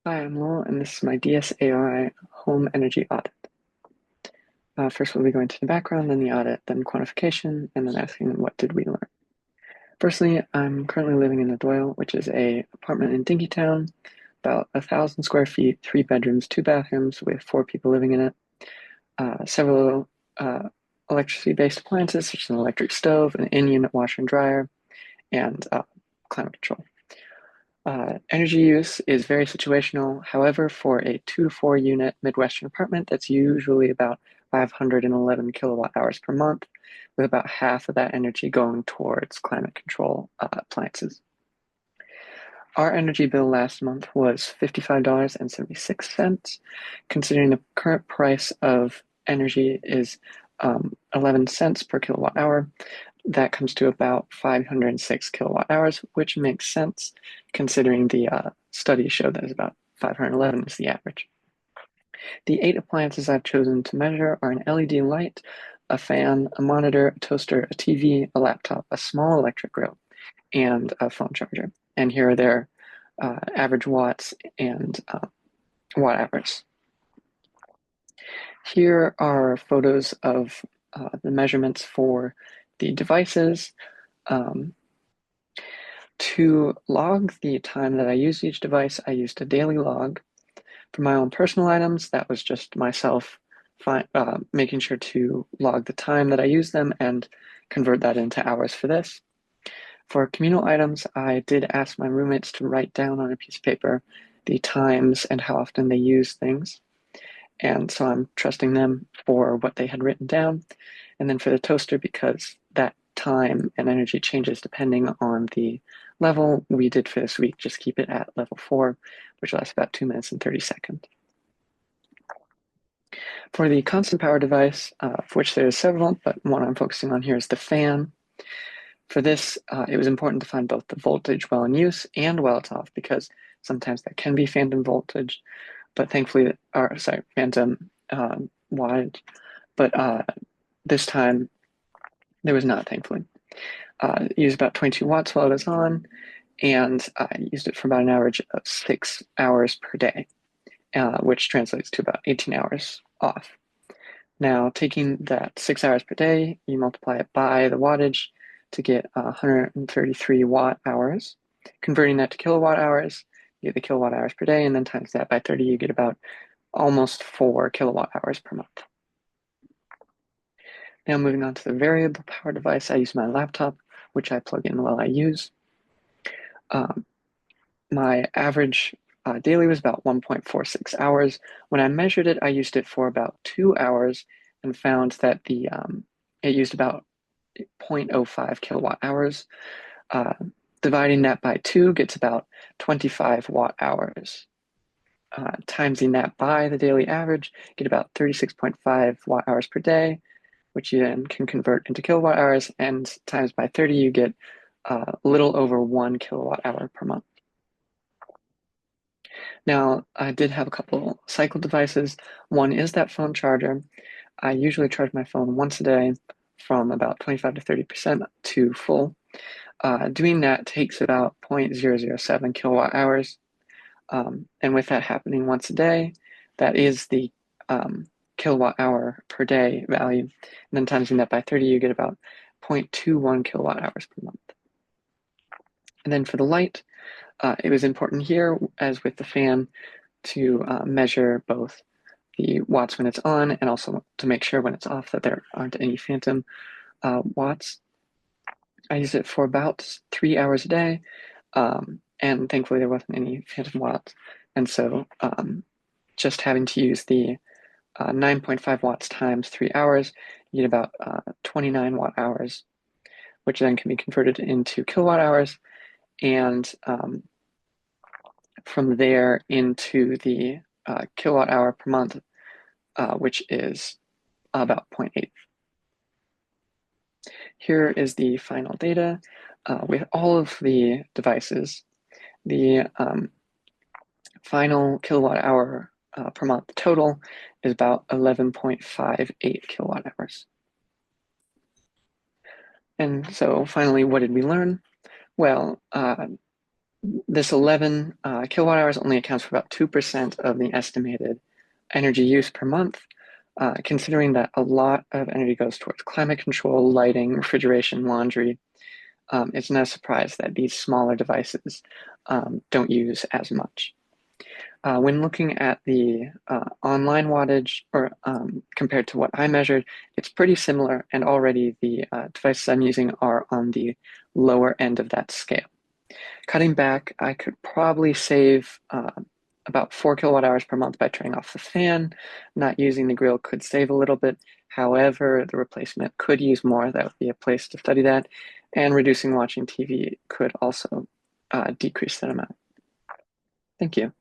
Hi, I'm Lowell, and this is my DSARI home energy audit. First, we'll be going to the background, then the audit, then quantification, and then asking what did we learn. Firstly, I'm currently living in the Doyle, which is a apartment in Dinkytown, about 1,000 square feet, 3 bedrooms, 2 bathrooms, with 4 people living in it. Several electricity-based appliances, such as an electric stove, an in-unit washer and dryer, and climate control. Energy use is very situational. However, for a 2 to 4 unit Midwestern apartment, that's usually about 511 kilowatt hours per month, with about half of that energy going towards climate control appliances. Our energy bill last month was $55.76. Considering the current price of energy is 11 cents per kilowatt hour, that comes to about 506 kilowatt hours, which makes sense considering the studies show that is about 511 is the average. The 8 appliances I've chosen to measure are an LED light, a fan, a monitor, a toaster, a TV, a laptop, a small electric grill, and a phone charger. And here are their average watts and watt hours. Here are photos of the measurements for the devices. To log the time that I used each device, I used a daily log. For my own personal items, that was just myself making sure to log the time that I use them and convert that into hours for this. For communal items, I did ask my roommates to write down on a piece of paper the times and how often they use things. And so I'm trusting them for what they had written down. And then for the toaster, because that time and energy changes depending on the level, we did for this week just keep it at level 4, which lasts about 2 minutes and 30 seconds. For the constant power device, for which there are several, but one I'm focusing on here is the fan. For this, it was important to find both the voltage while in use and while it's off, because sometimes there can be phantom voltage, but thankfully, phantom wattage, but this time there was not, thankfully. It used about 22 watts while it was on, and I used it for about an average of 6 hours per day, which translates to about 18 hours off. Now, taking that 6 hours per day, you multiply it by the wattage to get 133 watt hours. Converting that to kilowatt hours, you get the kilowatt hours per day, and then times that by 30, you get about almost 4 kilowatt hours per month. Now moving on to the variable power device, I use my laptop, which I plug in while I use. My average daily was about 1.46 hours. When I measured it, I used it for about 2 hours and found that it used about 0.05 kilowatt hours. Dividing that by 2 gets about 25 watt hours. Timesing that by the daily average, get about 36.5 watt hours per day, which you then can convert into kilowatt hours, and times by 30, you get a little over 1 kilowatt hour per month. Now, I did have a couple cycle devices. One is that phone charger. I usually charge my phone once a day from about 25 to 30% to full. Doing that takes about 0.007 kilowatt hours. And with that happening once a day, that is the kilowatt hour per day value. And then timesing that by 30, you get about 0.21 kilowatt hours per month. And then for the light, it was important here, as with the fan, to measure both the watts when it's on and also to make sure when it's off that there aren't any phantom watts. I use it for about 3 hours a day, and thankfully there wasn't any phantom watts. And so just having to use the 9.5 watts times 3 hours, you get about 29 watt hours, which then can be converted into kilowatt hours, and from there into the kilowatt hour per month, which is about 0.8. Here is the final data with all of the devices. The final kilowatt hour per month total is about 11.58 kilowatt hours. And so finally, what did we learn? Well, This 11 kilowatt hours only accounts for about 2% of the estimated energy use per month, considering that a lot of energy goes towards climate control, lighting, refrigeration, laundry. It's no surprise that these smaller devices don't use as much. When looking at the online wattage or compared to what I measured, it's pretty similar, and already the devices I'm using are on the lower end of that scale. Cutting back, I could probably save about 4 kilowatt hours per month by turning off the fan. Not using the grill could save a little bit. However, the replacement could use more. That would be a place to study that. And reducing watching TV could also decrease that amount. Thank you.